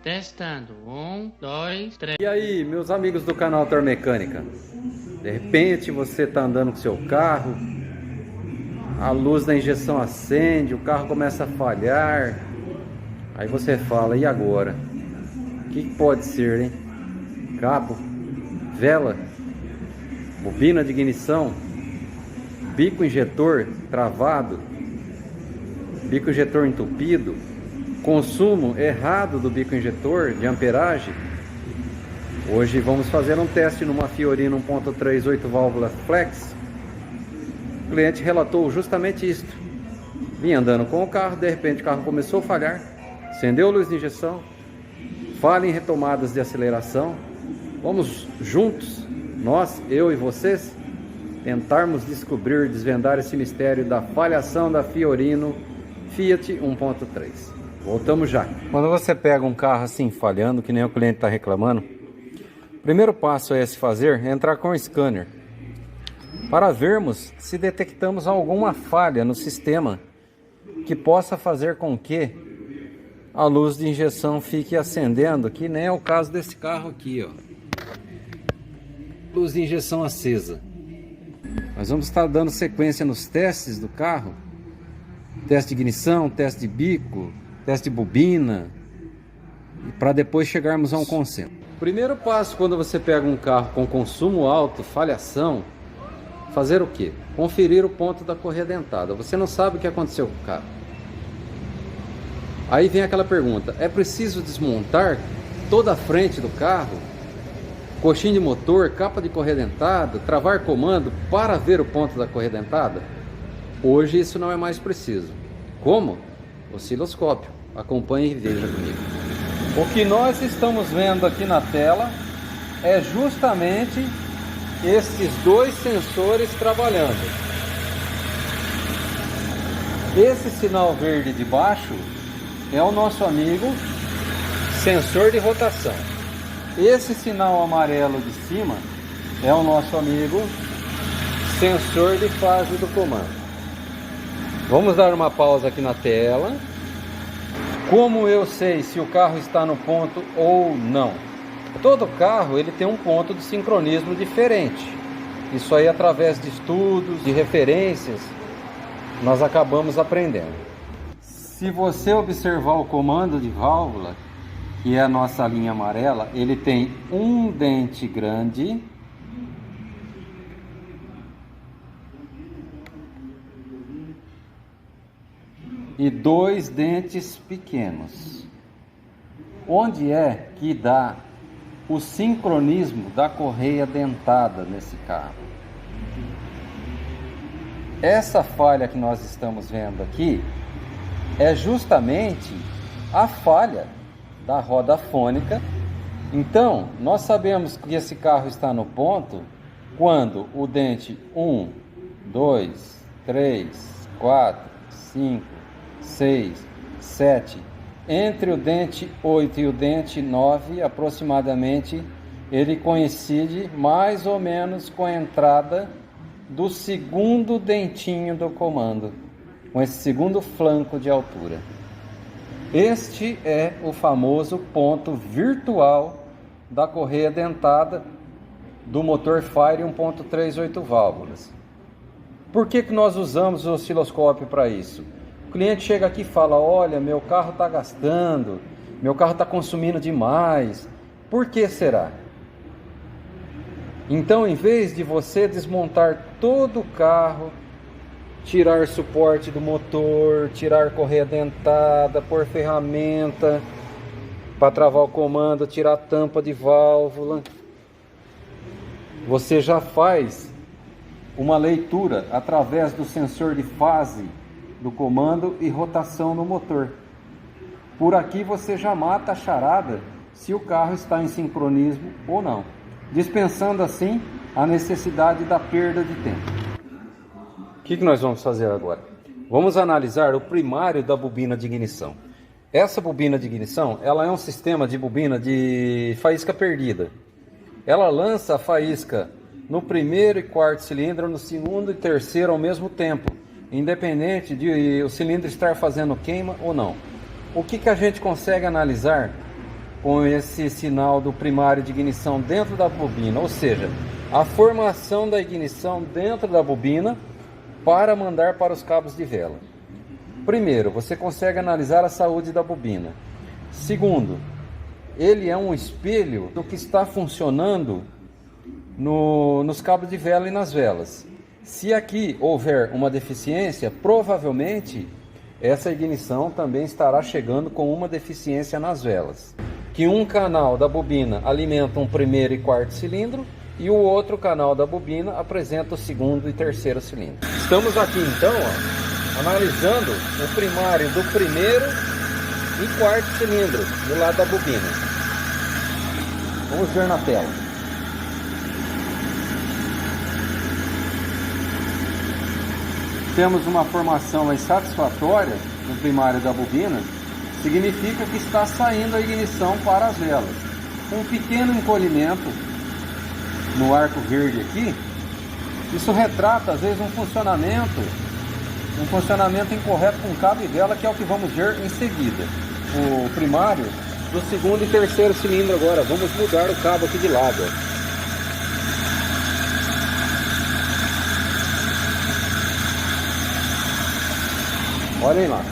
Testando. 1, 2, 3. E aí, meus amigos do canal Tor Mecânica? De repente você está andando com seu carro, a luz da injeção acende, o carro começa a falhar. Aí você fala, e agora? O que pode ser, hein? Cabo, vela, bobina de ignição, bico injetor travado, bico injetor entupido, consumo errado do bico injetor de amperagem. Hoje vamos fazer um teste numa Fiorino 1.3 8 válvula flex. O cliente relatou justamente isto. Vinha andando com o carro, de repente o carro começou a falhar, acendeu a luz de injeção, falha em retomadas de aceleração. Vamos juntos, nós, eu e vocês, tentarmos descobrir, desvendar esse mistério da falhação da Fiorino Fiat 1.3. Voltamos já. Quando você pega um carro assim falhando, que nem o cliente está reclamando, o primeiro passo a se fazer é entrar com o scanner para vermos se detectamos alguma falha no sistema que possa fazer com que a luz de injeção fique acendendo, que nem é o caso desse carro aqui, ó. Luz de injeção acesa. Nós vamos estar dando sequência nos testes do carro. Teste de ignição, teste de bico, teste de bobina, para depois chegarmos a um consenso. Primeiro passo quando você pega um carro com consumo alto, falhação, fazer o quê? Conferir o ponto da correia dentada. Você não sabe o que aconteceu com o carro. Aí vem aquela pergunta, é preciso desmontar toda a frente do carro, coxinha de motor, capa de correia dentada, travar comando para ver o ponto da correia dentada? Hoje isso não é mais preciso. Como? Osciloscópio. Acompanhe e veja comigo. O que nós estamos vendo aqui na tela é justamente esses dois sensores trabalhando. Esse sinal verde de baixo é o nosso amigo sensor de rotação. Esse sinal amarelo de cima é o nosso amigo sensor de fase do comando. Vamos dar uma pausa aqui na tela. Como eu sei se o carro está no ponto ou não? Todo carro ele tem um ponto de sincronismo diferente. Isso aí, através de estudos, de referências, nós acabamos aprendendo. Se você observar o comando de válvula, que é a nossa linha amarela, ele tem um dente grande e dois dentes pequenos. Onde é que dá o sincronismo da correia dentada nesse carro? Essa falha que nós estamos vendo aqui é justamente a falha da roda fônica. Então, nós sabemos que esse carro está no ponto quando o dente 1, 2, 3, 4, 5, 6, 7, entre o dente 8 e o dente 9, aproximadamente, ele coincide mais ou menos com a entrada do segundo dentinho do comando, com esse segundo flanco de altura. Este é o famoso ponto virtual da correia dentada do motor Fire 1.3 8 válvulas. Por que nós usamos o osciloscópio para isso? O cliente chega aqui e fala, olha, meu carro está gastando, meu carro está consumindo demais. Por que será? Então, em vez de você desmontar todo o carro, tirar suporte do motor, tirar correia dentada, pôr ferramenta para travar o comando, tirar tampa de válvula, você já faz uma leitura através do sensor de fase do comando e rotação no motor. Por aqui você já mata a charada se o carro está em sincronismo ou não, dispensando assim a necessidade da perda de tempo. O que nós vamos fazer agora? Vamos analisar o primário da bobina de ignição. Essa bobina de ignição, ela é um sistema de bobina de faísca perdida. Ela lança a faísca no primeiro e quarto cilindro, no segundo e terceiro ao mesmo tempo, independente de o cilindro estar fazendo queima ou não. O que a gente consegue analisar com esse sinal do primário de ignição dentro da bobina, ou seja, a formação da ignição dentro da bobina para mandar para os cabos de vela. Primeiro, você consegue analisar a saúde da bobina. Segundo, ele é um espelho do que está funcionando nos cabos de vela e nas velas. Se aqui houver uma deficiência, provavelmente essa ignição também estará chegando com uma deficiência nas velas. Que um canal da bobina alimenta um primeiro e quarto cilindro e o outro canal da bobina apresenta o segundo e terceiro cilindro. Estamos aqui então, analisando o primário do primeiro e quarto cilindro do lado da bobina. Vamos ver na tela. Temos uma formação insatisfatória no primário da bobina, significa que está saindo a ignição para as velas. Um pequeno encolhimento no arco verde aqui, isso retrata às vezes um funcionamento incorreto com cabo e vela, que é o que vamos ver em seguida. O primário do segundo e terceiro cilindro agora. Vamos mudar o cabo aqui de lado. Olhem lá.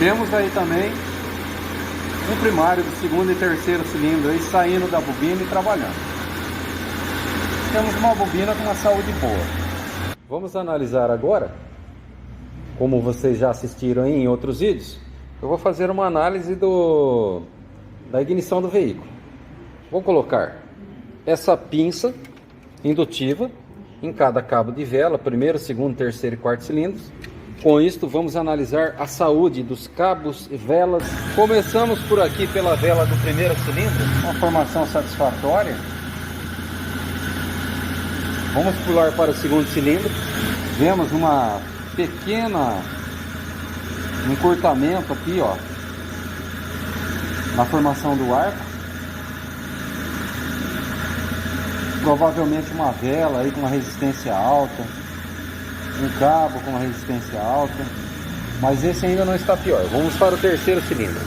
Temos aí também um primário do segundo e terceiro cilindro aí saindo da bobina e trabalhando. Temos uma bobina com uma saúde boa. Vamos analisar agora, como vocês já assistiram aí em outros vídeos, eu vou fazer uma análise da ignição do veículo. Vou colocar essa pinça indutiva em cada cabo de vela, primeiro, segundo, terceiro e quarto cilindros. Com isto vamos analisar a saúde dos cabos e velas. Começamos por aqui pela vela do primeiro cilindro, uma formação satisfatória. Vamos pular para o segundo cilindro. Vemos uma pequena encurtamento aqui, ó, na formação do arco. Provavelmente uma vela aí com uma resistência alta, um cabo com uma resistência alta, mas esse ainda não está pior. Vamos para o terceiro cilindro.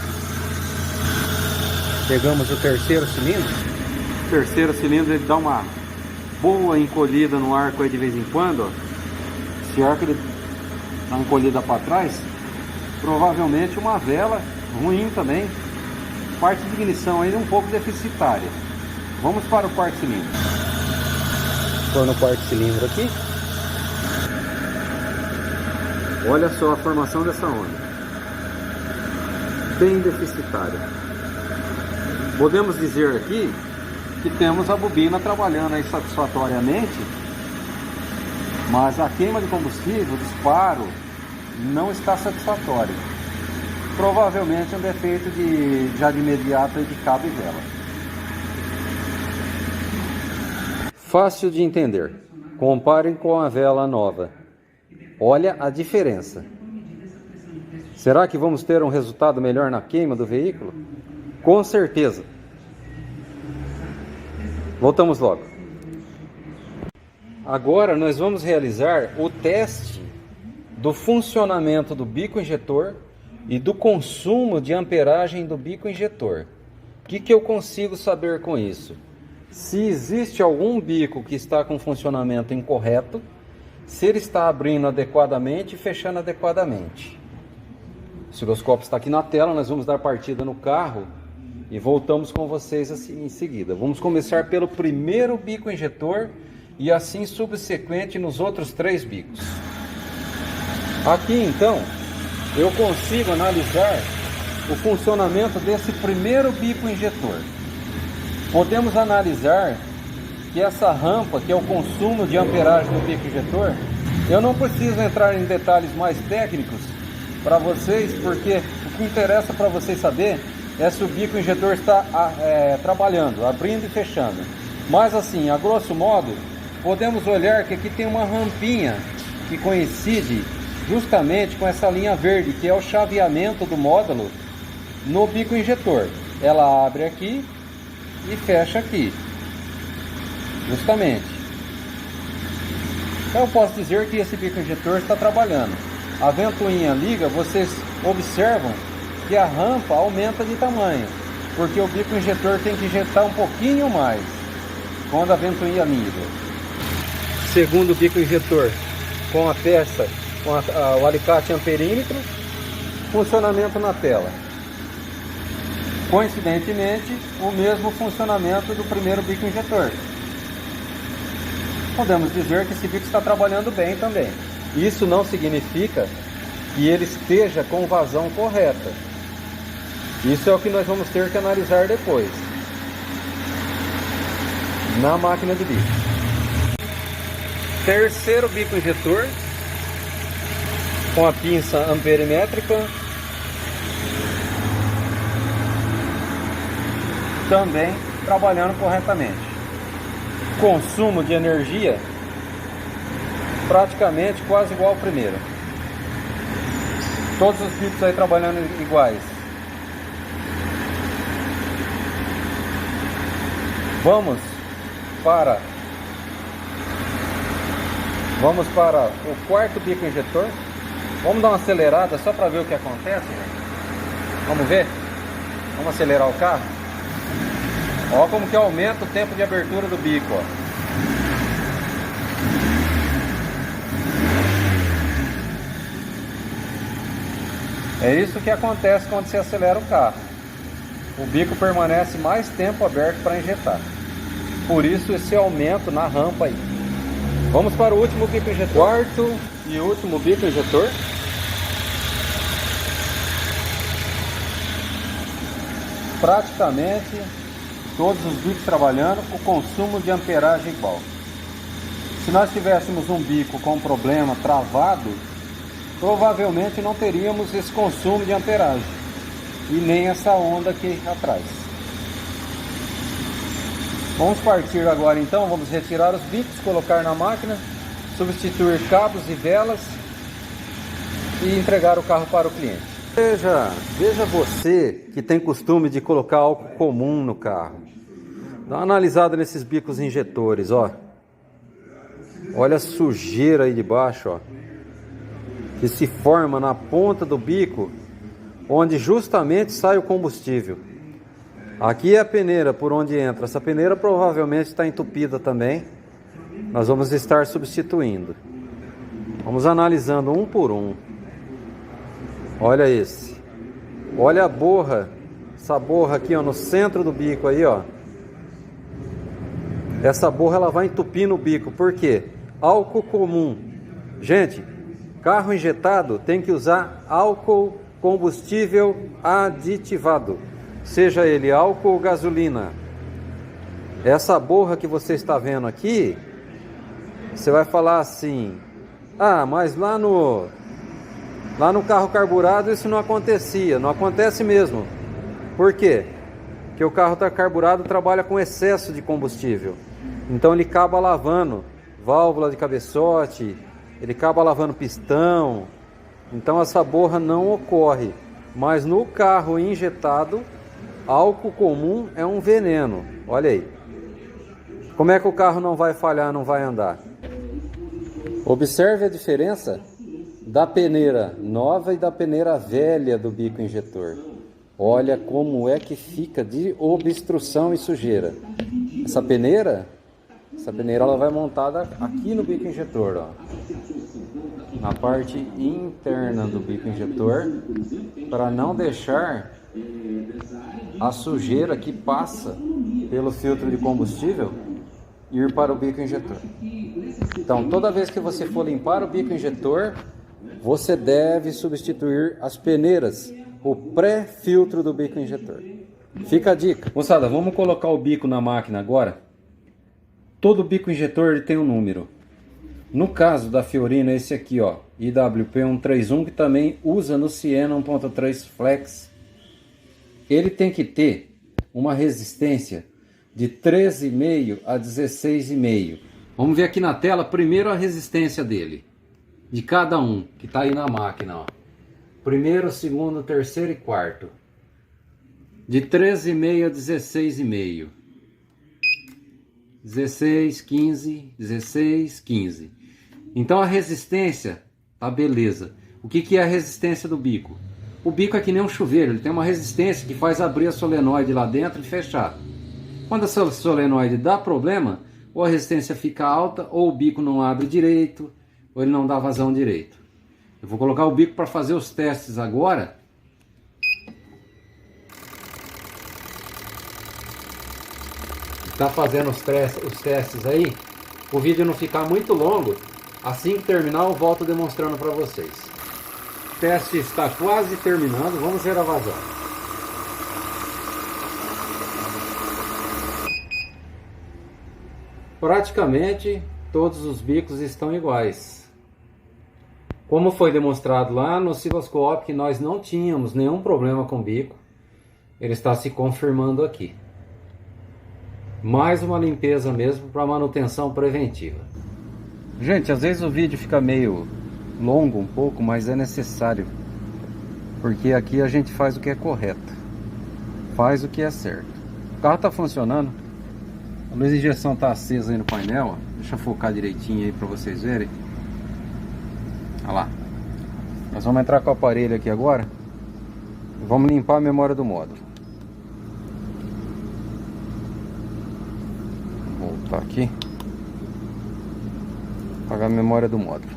Pegamos o terceiro cilindro. O terceiro cilindro ele dá uma boa encolhida no arco aí de vez em quando, ó. Esse arco ele dá uma encolhida para trás. Provavelmente uma vela ruim também. Parte de ignição ainda um pouco deficitária. Vamos para o quarto cilindro. Estou no quarto cilindro aqui. Olha só a formação dessa onda, bem deficitária. Podemos dizer aqui que temos a bobina trabalhando aí satisfatoriamente, mas a queima de combustível, o disparo, não está satisfatório. Provavelmente um defeito já de imediato de cabo e vela. Fácil de entender. Comparem com a vela nova. Olha a diferença. Será que vamos ter um resultado melhor na queima do veículo? Com certeza. Voltamos logo. Agora nós vamos realizar o teste do funcionamento do bico injetor e do consumo de amperagem do bico injetor. O que eu consigo saber com isso? Se existe algum bico que está com funcionamento incorreto, se ele está abrindo adequadamente e fechando adequadamente. O osciloscópio está aqui na tela, nós vamos dar partida no carro e voltamos com vocês assim em seguida. Vamos começar pelo primeiro bico injetor e assim subsequente nos outros 3 bicos. Aqui então, eu consigo analisar o funcionamento desse primeiro bico injetor. Podemos analisar que essa rampa, que é o consumo de amperagem do bico injetor, eu não preciso entrar em detalhes mais técnicos para vocês, porque o que interessa para vocês saber é se o bico injetor está trabalhando, abrindo e fechando. Mas assim, a grosso modo, podemos olhar que aqui tem uma rampinha que coincide justamente com essa linha verde, que é o chaveamento do módulo no bico injetor. Ela abre aqui e fecha aqui. Justamente. Então eu posso dizer que esse bico injetor está trabalhando. a ventoinha liga, vocês observam que a rampa aumenta de tamanho, porque o bico injetor tem que injetar um pouquinho mais quando a ventoinha liga. Segundo bico injetor, com a peça, com o alicate amperímetro, funcionamento na tela. Coincidentemente, o mesmo funcionamento do primeiro bico injetor. Podemos dizer que esse bico está trabalhando bem também. Isso não significa que ele esteja com vazão correta. Isso é o que nós vamos ter que analisar depois na máquina de bico. Terceiro bico injetor com a pinça amperimétrica, também trabalhando corretamente. Consumo de energia praticamente quase igual ao primeiro. Todos os bicos aí trabalhando iguais. Vamos para o quarto bico injetor. Vamos dar uma acelerada só para ver o que acontece, né? Vamos ver? Vamos acelerar o carro. Olha como que aumenta o tempo de abertura do bico, ó. É isso que acontece quando você acelera o carro. O bico permanece mais tempo aberto para injetar. Por isso esse aumento na rampa aí. Vamos para o último bico injetor. Quarto e último bico injetor. Praticamente todos os bicos trabalhando com consumo de amperagem igual. Se nós tivéssemos um bico com problema travado, provavelmente não teríamos esse consumo de amperagem e nem essa onda aqui atrás. Vamos partir agora então, vamos retirar os bicos, colocar na máquina, substituir cabos e velas e entregar o carro para o cliente. Veja você que tem costume de colocar álcool comum no carro. Dá uma analisada nesses bicos injetores, ó. Olha a sujeira aí de baixo, ó. Que se forma na ponta do bico, onde justamente sai o combustível. Aqui é a peneira por onde entra. Essa peneira provavelmente está entupida também. Nós vamos estar substituindo. Vamos analisando um por um. Olha esse. Olha a borra. Essa borra aqui, ó, no centro do bico aí, ó. Essa borra ela vai entupir no bico. Por quê? Álcool comum. Gente, carro injetado tem que usar álcool combustível aditivado. Seja ele álcool ou gasolina. Essa borra que você está vendo aqui, você vai falar assim: ah, mas lá no carro carburado isso não acontecia. Não acontece mesmo. Por quê? Porque o carro carburado trabalha com excesso de combustível. Então ele acaba lavando válvula de cabeçote, ele acaba lavando pistão. Então essa borra não ocorre. Mas no carro injetado, álcool comum é um veneno. Olha aí. Como é que o carro não vai falhar, não vai andar? Observe a diferença da peneira nova e da peneira velha do bico injetor. Olha como é que fica de obstrução e sujeira. Essa peneira ela vai montada aqui no bico injetor, ó. Na parte interna do bico injetor, para não deixar a sujeira que passa pelo filtro de combustível ir para o bico injetor. Então, toda vez que você for limpar o bico injetor, você deve substituir as peneiras, o pré-filtro do bico injetor. Fica a dica. Moçada, vamos colocar o bico na máquina agora. Todo bico injetor ele tem um número. No caso da Fiorino, esse aqui, ó, IWP131, que também usa no Siena 1.3 Flex. Ele tem que ter uma resistência de 13,5 a 16,5. Vamos ver aqui na tela primeiro a resistência dele, de cada um que está aí na máquina, ó. Primeiro, segundo, terceiro e quarto. De 13,5 a 16,5. 16, 15, 16, 15. Então a resistência tá beleza. O que é a resistência do bico? O bico é que nem um chuveiro, ele tem uma resistência que faz abrir a solenoide lá dentro e fechar. Quando essa solenoide dá problema, ou a resistência fica alta, ou o bico não abre direito, ou ele não dá vazão direito. Eu vou colocar o bico para fazer os testes agora. Está fazendo os testes aí. O vídeo não ficar muito longo. Assim que terminar eu volto demonstrando para vocês. O teste está quase terminando. Vamos ver a vazão. Praticamente todos os bicos estão iguais. Como foi demonstrado lá no osciloscópio que nós não tínhamos nenhum problema com o bico, ele está se confirmando aqui. Mais uma limpeza mesmo para manutenção preventiva. Gente, às vezes o vídeo fica meio longo um pouco, mas é necessário. Porque aqui a gente faz o que é correto. Faz o que é certo. O carro está funcionando. A luz de injeção está acesa aí no painel. Ó. Deixa eu focar direitinho aí para vocês verem. Olha lá. Nós vamos entrar com o aparelho aqui agora. Vamos limpar a memória do módulo. Voltar aqui. Apagar a memória do módulo.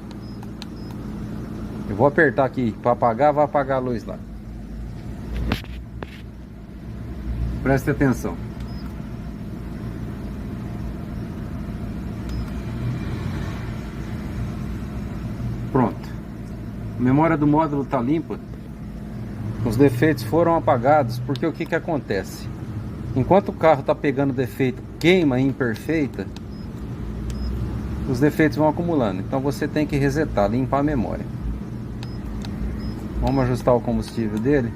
Eu vou apertar aqui para apagar, vai apagar a luz lá. Preste atenção. Pronto. A memória do módulo está limpa. Os defeitos foram apagados, porque o que acontece? Enquanto o carro está pegando defeito, queima imperfeita, os defeitos vão acumulando. Então você tem que resetar, limpar a memória. Vamos ajustar o combustível dele.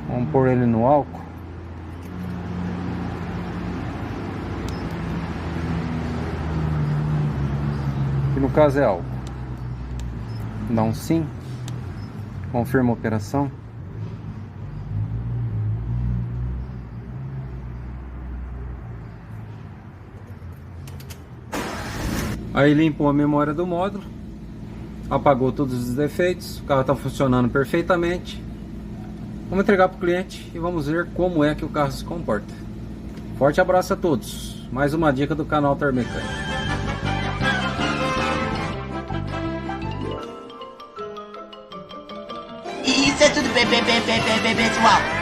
Vamos pôr ele no álcool. Que no caso é álcool. Dá um sim. Confirma a operação. Aí limpou a memória do módulo. Apagou todos os defeitos. O carro está funcionando perfeitamente. Vamos entregar para o cliente e vamos ver como é que o carro se comporta. Forte abraço a todos. Mais uma dica do canal Auto Mecânico. Isso é tudo, pessoal.